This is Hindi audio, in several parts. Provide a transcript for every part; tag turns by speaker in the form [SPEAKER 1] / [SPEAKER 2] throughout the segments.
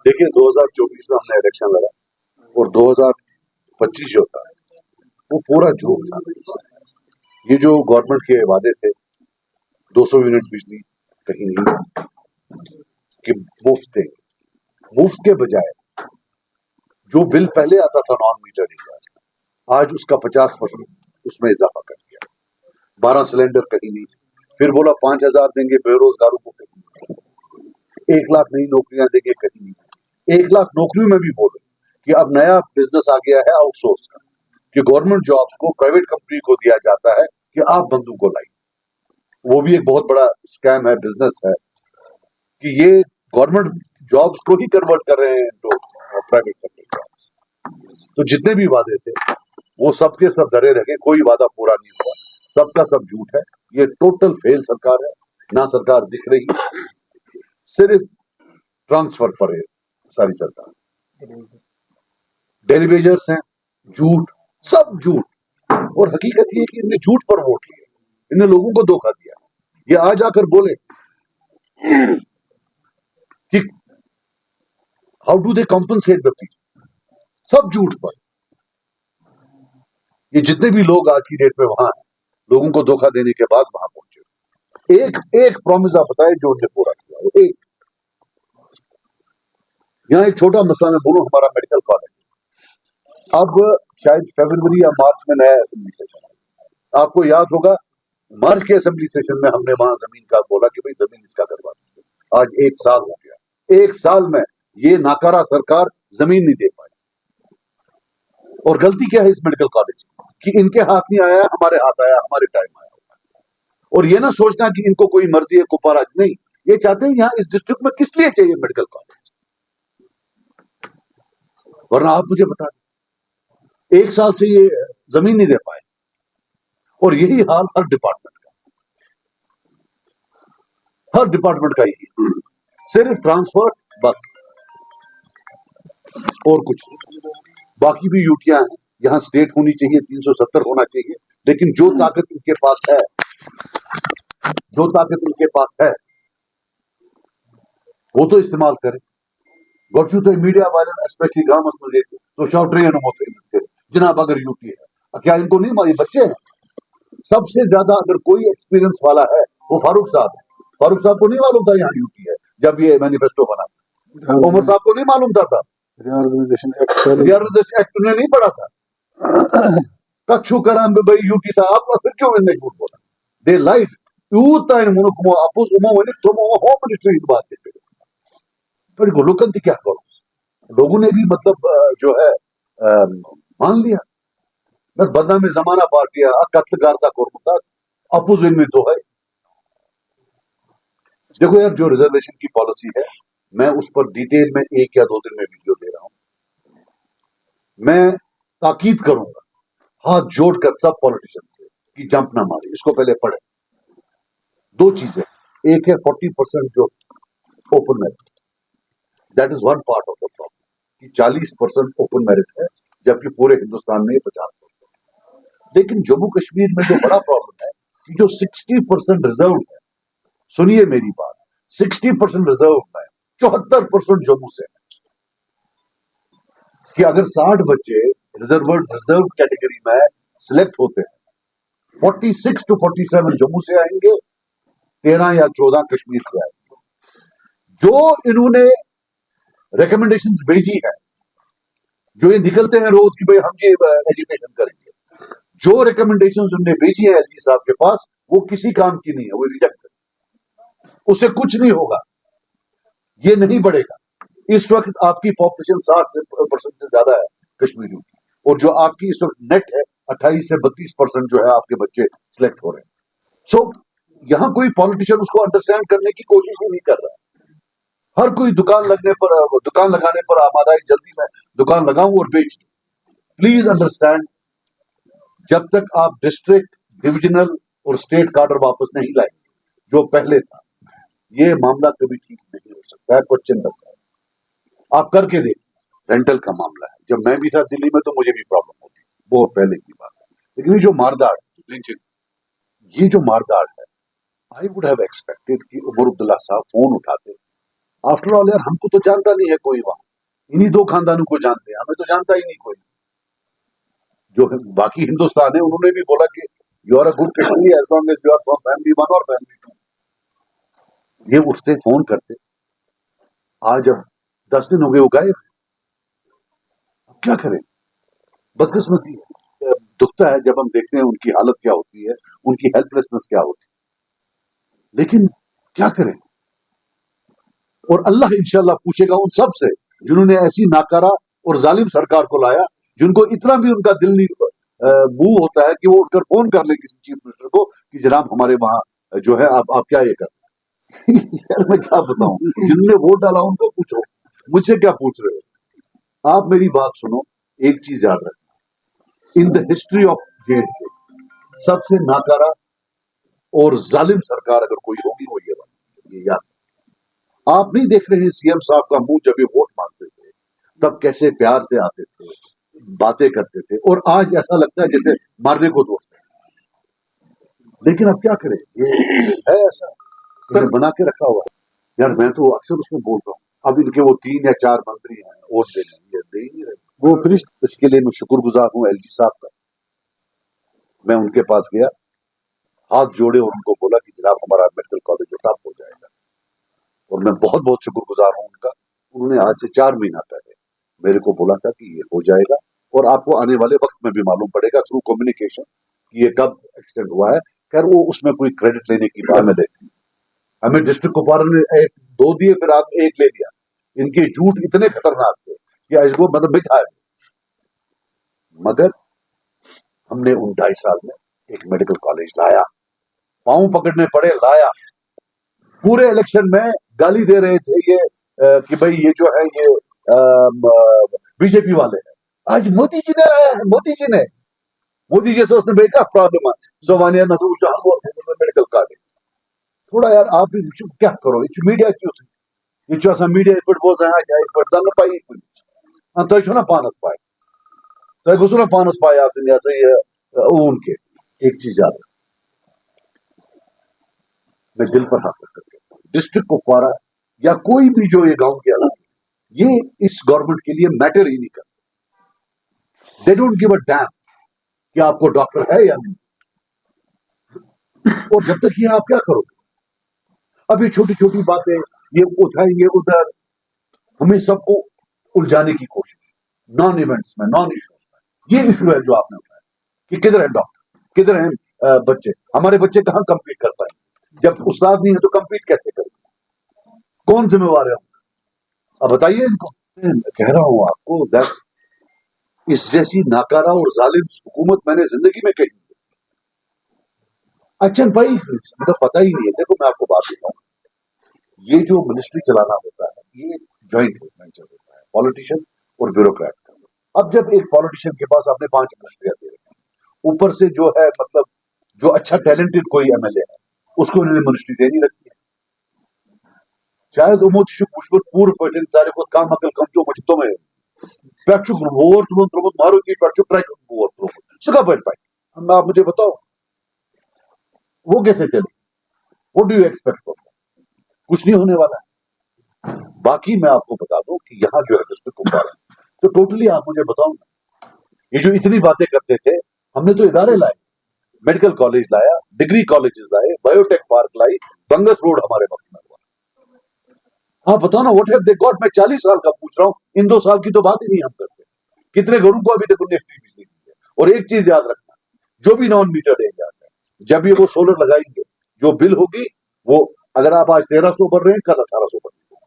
[SPEAKER 1] देखिए 2024 में हमने इलेक्शन लड़ा और 2025 जो था वो पूरा झूठ था। ये जो गवर्नमेंट के वादे थे 200 यूनिट बिजली कहीं नहीं कि मुफ्त देंगे, मुफ्त के बजाय जो बिल पहले आता था नॉन मीटर गैस, आज उसका 50% उसमें इजाफा कर दिया। 12 सिलेंडर कहीं नहीं, फिर बोला 5,000 देंगे बेरोजगारों को कहीं नहीं, 1 लाख नई नौकरियां देंगे कहीं नहीं। 1 लाख नौकरियों में भी बोले कि अब नया बिजनेस आ गया है आउटसोर्स का, कि गवर्नमेंट जॉब्स को प्राइवेट कंपनी को दिया जाता है कि आप बंदूक को लाइए। वो भी एक बहुत बड़ा स्कैम है, बिजनेस है कि ये गवर्नमेंट जॉब्स को ही कन्वर्ट कर रहे हैं तो प्राइवेट सेक्टर जॉब्स। तो जितने भी वादे थे वो सबके सब धरे रह गए, कोई वादा पूरा नहीं हुआ, सबका सब झूठ है। ये टोटल फेल सरकार है, ना सरकार दिख रही, सिर्फ ट्रांसफर पर है सारी सरकार। डेली वेजर्स हैं, झूठ, सब झूठ। और हकीकत ये है कि इनने झूठ पर वोट लिया, इन्हें लोगों को धोखा दिया। ये आज आकर बोले कि how do they compensate the people, सब झूठ पर। ये जितने भी लोग आज की डेट में वहां हैं, लोगों को धोखा देने के बाद वहां पहुंचे। एक एक प्रॉमिस आप बताए जो उन्हें पूरा किया, वो एक। यहाँ एक छोटा मसला मैं बोलूं, हमारा मेडिकल कॉलेज अब शायद फरवरी या मार्च में नया असेंबली सेशन है। आपको याद होगा मार्च के असेंबली सेशन में हमने वहां जमीन का बोला कि भाई जमीन इसका करवा दीजिए। आज 1 साल हो गया, 1 साल में ये नाकारा सरकार जमीन नहीं दे पाई। और गलती क्या है इस मेडिकल कॉलेज की कि इनके हाथ नहीं आया, हमारे हाथ आया, हमारे टाइम आया। और ये ना सोचना कि इनको कोई मर्जी है कुपारा, नहीं, ये चाहते हैं यहाँ इस डिस्ट्रिक्ट में किस लिए चाहिए मेडिकल कॉलेज, वरना आप मुझे बता दें। 1 साल से ये जमीन नहीं दे पाए और यही हाल हर डिपार्टमेंट का यही, सिर्फ ट्रांसफर बस और कुछ नहीं। बाकी भी यूटियां हैं, यहाँ स्टेट होनी चाहिए, 370 होना चाहिए, लेकिन जो ताकत इनके पास है, वो तो इस्तेमाल करें। गोचू तो मीडिया वाले स्पेशली गांव में देते तो शॉर्ट्रेन होते जनाब अगर यूटी है, क्या इनको नहीं मालूम? बच्चे हैं, सबसे ज्यादा अगर कोई एक्सपीरियंस वाला है वो फारूक साहब है। फारूक साहब को नहीं मालूम था यहाँ यूटी है जब ये मैनिफेस्टो बना। उमर साहब को नहीं मालूम था रिऑर्गेनाइजेशन एक्ट उन्हें नहीं पढ़ा था। कच्छु कराम भाई यूटी था, आप फिर क्यों इन्हें झूठ बोला? दे लाइट यूता इन मुनुक मो अपुस उमो वनी तुम होम मिनिस्ट्री की बात करते पर गोलोकन थी क्या करो, लोगों ने भी मतलब जो है मान लिया। बस बदनाम में जमाना पार्टी कत्ल गारसा कोरमुता अपुस इनमें दो है। देखो यार, जो रिजर्वेशन की पॉलिसी है, मैं उस पर डिटेल में 1 या 2 दिन में वीडियो दे रहा हूं। मैं ताकीद करूंगा हाथ जोड़कर सब पॉलिटिशियन से कि जंप ना मारे, इसको पहले पढ़े। 2 चीजें, एक है 40% जो open merit, that is one part of the problem कि 40% ओपन मेरिट है जबकि पूरे हिंदुस्तान में 50%। लेकिन जम्मू कश्मीर में जो बड़ा प्रॉब्लम है कि जो 60% रिजर्व है, सुनिए मेरी बात, 60% रिजर्व है, 74% जम्मू से है। कि अगर 60 बच्चे रिजर्व कैटेगरी में सिलेक्ट होते हैं, 46 to 47 जम्मू से आएंगे, 13 या 14 कश्मीर से आएंगे। जो इन्होंने रिकमेंडेशंस भेजी है, जो ये निकलते हैं रोज कि भाई हम ये एजुकेशन करेंगे, जो रिकमेंडेशंस उन्होंने भेजी है एलजी साहब के पास, वो किसी काम की नहीं है, वो रिजेक्ट है, उससे कुछ नहीं होगा, ये नहीं बढ़ेगा। इस वक्त आपकी पॉपुलेशन 60% से ज्यादा है कश्मीरियों की, और जो आपकी इस वक्त नेट है 28 से 32% जो है आपके बच्चे सिलेक्ट हो रहे हैं। सो यहां कोई पॉलिटिशियन उसको अंडरस्टैंड करने की कोशिश ही नहीं कर रहा। हर कोई दुकान लगाने पर आमादा है, जल्दी मैं दुकान लगाऊं और बेच दूं। प्लीज अंडरस्टैंड, जब तक आप डिस्ट्रिक्ट, डिविजनल और स्टेट कार्डर वापस नहीं लाएंगे जो पहले था, ये मामला कभी ठीक नहीं हो सकता है। क्वेश्चन रखता है, आप करके देखिए। रेंटल का मामला है, जब मैं भी था दिल्ली में तो मुझे भी प्रॉब्लम होती, बहुत पहले की बात है। लेकिन ये जो मारदाड़, ये जो मारदाड़ है, आई वुड हैव एक्सपेक्टेड कि उमर अब्दुल्ला साहब फोन उठाते, आफ्टर ऑल यार हमको तो जानता नहीं है कोई वहां, इन्हीं दो खानदानों को जानते हैं, हमें तो जानता ही नहीं कोई। जो बाकी हिंदुस्तान है उन्होंने भी बोला कि you are a good Kashmiri as long as you are from family 1 और फैमिली 2। ये उठते फोन करते, आज अब 10 दिन हो गए वो गायब। अब क्या करें, बदकिस्मती है। दुखता है जब हम देखते हैं उनकी हालत क्या होती है, उनकी हेल्पलेसनेस क्या होती है, लेकिन क्या करें। और अल्लाह इंशाल्लाह पूछेगा उन सब से जिन्होंने ऐसी नाकारा और जालिम सरकार को लाया, जिनको इतना भी उनका दिल नहीं मूव होता है कि वो उठकर फोन कर ले किसी चीफ मिनिस्टर को कि जनाब हमारे वहां जो है आप क्या ये करते हैं। यार मैं क्या बताऊं, जिनने वोट डाला उनको पूछो, मुझसे क्या पूछ रहे हो आप। मेरी बात सुनो, एक चीज याद रखना, in the history of JNK सबसे नाकारा और जालिम सरकार अगर कोई होगी वो ये याद। आप नहीं देख रहे हैं सीएम साहब का मुंह जब ये वोट मांगते थे तब कैसे प्यार से आते थे, बातें करते थे, और आज ऐसा लगता है जैसे मारने को दौड़ते हैं। लेकिन अब क्या करें, ये है ऐसा सर बना के रखा हुआ है। यार मैं तो अक्सर उसमें बोलता हूँ, अब इनके वो 3 या 4 मंत्री हैं वोट देने, दे ही नहीं रहे वो। फिर इसके लिए मैं शुक्रगुजार हूँ LG साहब का। मैं उनके पास गया, हाथ जोड़े और उनको बोला कि जनाब हमारा मेडिकल कॉलेज जो टॉप हो जाएगा, और मैं बहुत बहुत शुक्रगुजार हूँ उनका। उन्होंने आज से 4 महीना पहले मेरे को बोला था कि ये हो जाएगा, और आपको आने वाले वक्त में भी मालूम पड़ेगा थ्रू कम्युनिकेशन कि ये कब एक्सटेंड हुआ है। खैर वो उसमें कोई क्रेडिट लेने की बात नहीं, हमें डिस्ट्रिक्ट कुपवारा ने 2 दिए, फिर आपने 1 ले लिया। इनके झूठ इतने खतरनाक थे कि इसको मतलब मिठाई, मगर हमने उन 2.5 साल में एक मेडिकल कॉलेज लाया, पांव पकड़ने पड़े, लाया। पूरे इलेक्शन में गाली दे रहे थे ये कि भाई ये जो है ये बीजेपी वाले हैं। आज मोदी जी ने आया है, मोदी जी से उसने बेटा प्रॉब्लम है जोवानिया मेडिकल कॉलेज। थोड़ा यार आप भी क्या करो, मीडिया क्यों थी मीडिया पे बोजान जन पाई तुम ना पानस पाए, तुम गुसो ना पानस पाए उनके। एक चीज याद रखो, मैं दिल पर हाथ रख करके, डिस्ट्रिक्ट कुपवारा या कोई भी जो ये गांव के अलग, ये इस गवर्नमेंट के लिए मैटर ही नहीं करते। They don't give a dam कि आपको डॉक्टर है या नहीं, और जब तक ये आप क्या करोगे। अब ये छोटी छोटी बातें ये उठाएंगे उधर, हमें सबको उलझाने की कोशिश, नॉन इवेंट्स में, नॉन इश्यूज में। ये इशू है जो आपने उठाया कि किधर है डॉक्टर, किधर है बच्चे, हमारे बच्चे कहां कंप्लीट कर पाएंगे जब उस्ताद नहीं है, तो कंप्लीट कैसे करेंगे, कौन जिम्मेवार है। अब बताइए इनको। मैं कह रहा हूं आपको दैट इस जैसी नाकारा और जालिम हुकूमत मैंने जिंदगी में कही। अच्छा भाई मुझे पता ही नहीं है। देखो मैं आपको बात बताऊं, ये जो मिनिस्ट्री चलाना होता है ये ज्वाइंट वेंचर होता है पॉलिटिशियन और ब्यूरोक्रेट का। अब जब एक पॉलिटिशियन के पास आपने 5 मिनिस्ट्रियां दे रखी, ऊपर से जो है मतलब जो अच्छा टैलेंटेड कोई MLA है उसको उन्होंने मिनिस्ट्री देनी रखी है। शायद पूर्व पटेल सारे को काम अकल कम जो मचतो में पैचुक वोर तुम मारो की पैचुक ट्राई वोर तुम सुखा बैठ पाए। आप मुझे बताओ वो कैसे चले, what do you expect for, कुछ नहीं होने वाला है। बाकी मैं आपको बता दूं कि यहाँ जो है डिस्ट्रिक्ट कुपवारा, तो टोटली आप मुझे बताओ ना, ये जो इतनी बातें करते थे, हमने तो इदारे लाए, मेडिकल कॉलेज लाया, डिग्री कॉलेजेस लाए, बायोटेक पार्क लाई, बंगस रोड हमारे वक्त में हुआ। हाँ बताओ ना व्हाट हैव दे गॉट। मैं 40 साल का पूछ रहा हूँ, इन 2 साल की तो बात ही नहीं हम करते। कितने घरों को अभी तक उन्हें फ्री बिजली दी है। और एक चीज याद रखना, जो भी नॉन मीटर एरिया है, जब ये वो सोलर लगाएंगे, जो बिल होगी वो, अगर आप आज 1300 भर रहे हैं, कल 1800 भर रहे हैं।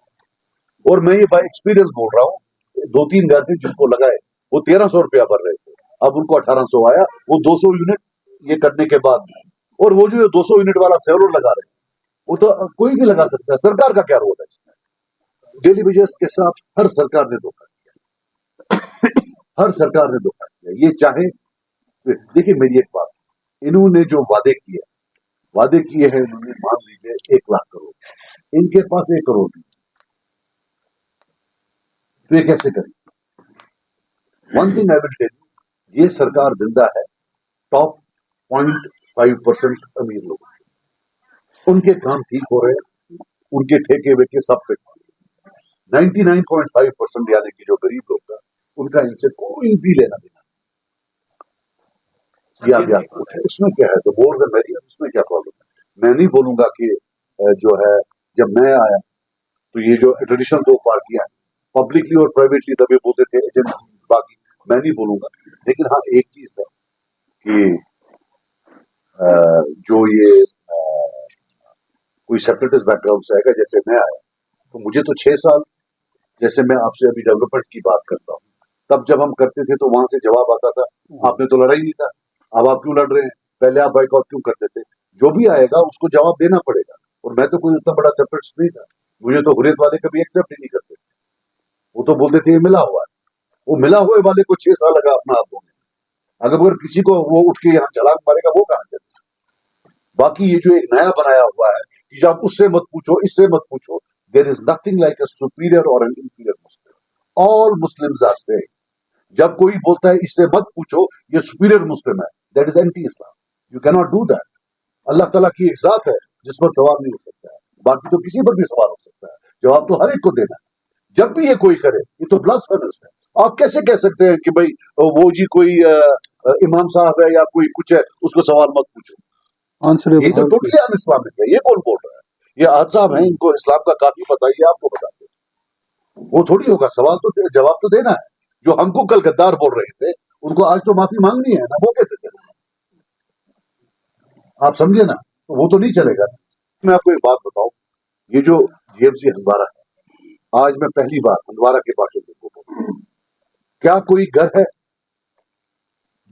[SPEAKER 1] और मैं ये बाय एक्सपीरियंस बोल रहा हूँ, 2-3 घर थे जिनको लगाए, वो 1300 रुपया भर रहे थे, अब उनको 1800 आया, वो 200 यूनिट ये करने के बाद। और वो जो 200 यूनिट वाला सोलर लगा रहे हैं, वो तो कोई भी लगा सकता है, सरकार का क्या रोल है इसमें। डेली वेजेस के साथ हर सरकार ने धोखा किया, हर सरकार ने धोखा किया। ये चाहे देखिए मेरी एक बात, इन्होंने जो वादे किए हैं इन्होंने, मान लीजिए 1 लाख करोड़, इनके पास 1 करोड़ नहीं, तो ये कैसे करें। One thing I will tell you, ये सरकार जिंदा है टॉप 0.5% अमीर लोग, उनके काम ठीक हो रहे हैं, उनके ठेके वेके सब पे। 99.5% यानी कि जो गरीब लोग था उनका इनसे कोई भी लेना देना या इसमें क्या है, तो मोर देन वेरी, इसमें क्या प्रॉब्लम है। मैं नहीं बोलूंगा कि जो है, जब मैं आया तो ये जो ट्रेडिशनल दो पार्टियां पब्लिकली और प्राइवेटली तभी बोलते थे एजेंसी, बाकी मैं नहीं बोलूंगा। लेकिन हाँ एक चीज है कि जो ये कोई सेपरेटिस्ट बैकग्राउंड से आएगा, जैसे मैं आया तो मुझे तो 6 साल, जैसे मैं आपसे अभी डेवलपमेंट की बात करता हूँ, तब जब हम करते थे तो वहां से जवाब आता था आपने तो लड़ा ही नहीं था, अब आप क्यों लड़ रहे हैं, पहले आप बाइकआउट क्यों करते थे। जो भी आएगा उसको जवाब देना पड़ेगा। और मैं तो कोई उतना बड़ा सेपरेटिस्ट नहीं था, मुझे तो हुर्रियत वाले कभी एक्सेप्ट ही नहीं करते। वो तो बोलते थे ये मिला हुआ है। वो मिला हुए वाले को 6 साल लगा अपना आप बोलने। अगर किसी को वो उठ के यहाँ छलांग मारेगा वो कहाँ चले। बाकी ये जो एक नया बनाया हुआ है कि जब उससे मत पूछो इससे मत पूछो, there is nothing like a superior और an inferior Muslim. All Muslims are same. जब कोई बोलता है इससे मत पूछो ये सुपीरियर मुस्लिम है, that is anti Islam. You can not do that. अल्लाह ताला की एक जात है जिस पर सवाल नहीं हो सकता है, बाकी तो किसी पर भी सवाल हो सकता है, जवाब तो हर एक को देना है। जब भी ये कोई करे ये तो ब्लास्फेमस है। आप कैसे कह सकते हैं कि भाई वो जी कोई इमाम साहब है या कोई कुछ है उसको सवाल मत पूछो। ये तो टोटली अन इस्लामिक है। ये कौन बोल रहा है? ये आज साहब हैं, इनको इस्लाम का काफी पता है, ये आपको बता दे। वो थोड़ी होगा, सवाल तो जवाब तो देना है। जो हमको कल गद्दार बोल रहे थे उनको आज तो माफी मांगनी है ना, वो कैसे चलेगा? आप समझे ना, तो वो तो नहीं चलेगा। मैं आपको एक बात बताऊं, ये जो जीएमसी हंदवाड़ा है, आज मैं पहली बार हंदवाड़ा के बाशिंदों को बोलूं, क्या कोई घर है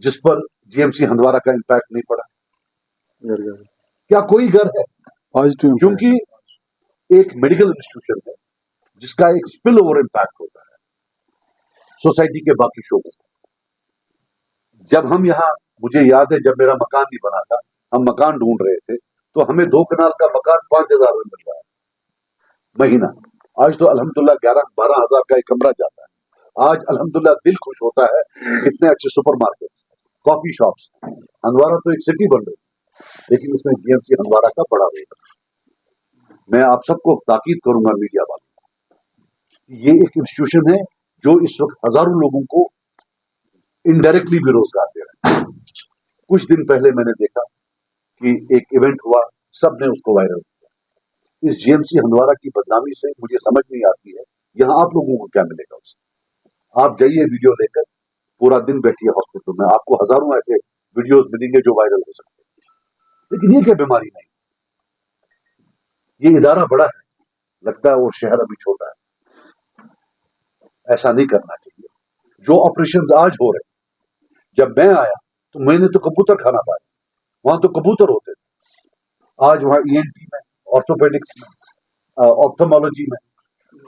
[SPEAKER 1] जिस पर जीएमसी हंदवाड़ा का इम्पैक्ट नहीं पड़ा? क्या कोई घर है? क्योंकि एक मेडिकल इंस्टीट्यूशन है जिसका एक स्पिल ओवर इम्पैक्ट होता है सोसाइटी के बाकी शोबों को। जब हम यहाँ, मुझे याद है जब मेरा मकान नहीं बना था, हम मकान ढूंढ रहे थे, तो हमें 2 कनाल का मकान 5,000 में मिल रहा है महीना। आज तो अल्हम्दुलिल्लाह 11-12 हजार का एक कमरा जाता है। आज अल्हम्दुलिल्लाह दिल खुश होता है, कितने अच्छे सुपरमार्केट, कॉफी शॉप्स। हंदवाड़ा तो एक सिटी बन रही है, लेकिन इसमें जीएमसी हंदवाड़ा का बड़ा रोल है। मैं आप सबको ताकीद करूंगा मीडिया वालों, ये एक इंस्टीट्यूशन है जो इस वक्त हजारों लोगों को इनडायरेक्टली भी रोजगार दे रहा है। कुछ दिन पहले मैंने देखा कि एक इवेंट हुआ, सबने उसको वायरल किया। इस जीएमसी हंदवाड़ा की बदनामी से मुझे समझ नहीं आती है यहाँ आप लोगों को क्या मिलेगा उससे। आप जाइए वीडियो लेकर, पूरा दिन बैठिए हॉस्पिटल में, आपको हजारों ऐसे वीडियोस मिलेंगे जो वायरल हो सकते हैं। लेकिन ये क्या बीमारी नहीं, ये इदारा बड़ा है, लगता है वो शहर अभी छोटा है। ऐसा नहीं करना चाहिए। जो ऑपरेशंस आज हो रहे, जब मैं आया तो मैंने तो कबूतर खाना पाया, वहां तो कबूतर होते थे। आज वहां ईएनटी में, ऑर्थोपेडिक्स में, ऑप्थोमोलॉजी में,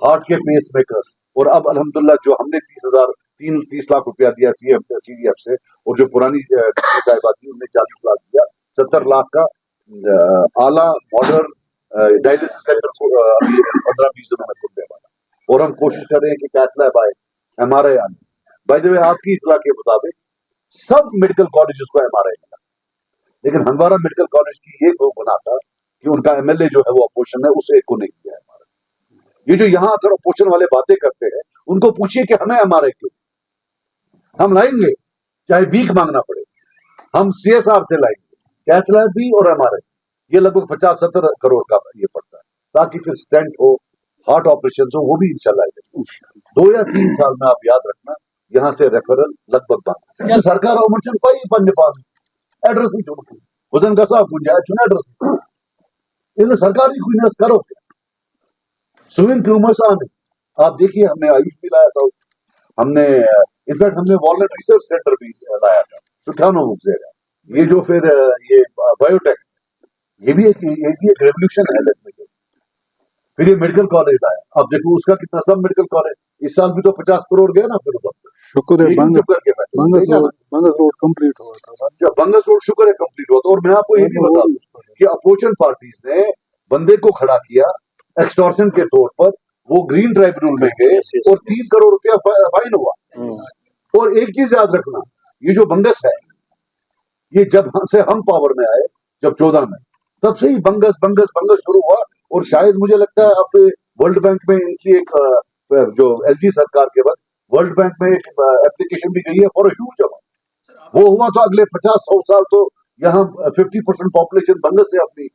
[SPEAKER 1] हार्ट के पेस मेकर्स, और अब अल्हम्दुलिल्लाह जो हमने 30 लाख रुपया दिया सीडीएफ से, और जो पुरानी साहिबा थी उन्हें 40 लाख दिया, 70 लाख का आला मॉडर्न डायलिसिस सेंटर को 15-20 दिनों में खुलने वाला। और हम कोशिश कर रहे हैं कि कैथ लैब आए, एमआरआई आए। बाय द वे आपकी इतला के मुताबिक सब मेडिकल कॉलेजेस को एमआरआई मिला, लेकिन हंदवाड़ा मेडिकल कॉलेज की ये दो गुनाह था कि उनका एमएलए जो है वो अपोजिशन है, उसे एक को नहीं दिया एमआरआई। ये जो यहाँ आकर अपोजिशन वाले बातें करते हैं, उनको पूछिए कि हमें एमआरआई क्यों? हम लाएंगे, चाहे भीख मांगना पड़े, हम सीएसआर से लाएंगे, कैथ लैब भी और एमआरआई। ये लगभग 50-70 करोड़ का ये पड़ता है, ताकि फिर स्टेंट हो, हार्ट ऑपरेशन हो, वो भी इंशाल्लाह 2 या 3 साल में। आप याद रखना, यहाँ से रेफरल लगभग बंद। सरकार अमर्चन पाई पन्ने पास एड्रेस भी छोड़ वजन का साफ गुंजाइश चुना एड्रेस इन सरकारी कुछ करो। सुविन की उम्र से आप देखिए, हमने आयुष भी लाया था, हमने इनफैक्ट हमने वॉलनट रिसर्च सेंटर भी लाया था, सुठानो मुगजेरा। ये जो फिर ये बायोटेक, ये भी एक रेवोल्यूशन है लगभग। फिर ये मेडिकल कॉलेज लाया, अब देखो उसका कितना, सब मेडिकल कॉलेज इस साल भी तो 50 करोड़ गया ना। फिर
[SPEAKER 2] शुक्र है बंगस रोड कंप्लीट हुआ था।
[SPEAKER 1] जब बंगस रोड शुक्र है कंप्लीट हुआ था। और मैं आपको ये भी बता दूं कि अपोजिशन पार्टीज ने बंदे को खड़ा किया एक्सटॉर्शन के तौर पर, वो ग्रीन ट्राइब्यूनल में गए और 3 करोड़ रुपया फाइन हुआ। और एक चीज याद रखना, ये जो बंगस है, ये जब से हम पावर में आए, जब 14 में, तब से ही बंगस बंगस बंगस शुरू हुआ। और शायद मुझे लगता है अब वर्ल्ड बैंक में इनकी एक जो एलजी सरकार के वक्त वर्ल्ड बैंक में एक एप्लीकेशन भी गई है फॉर ह्यूज अमाउंट। वो हुआ तो अगले 50-100 साल तो यहाँ 50% पॉपुलेशन बंगस से अपनी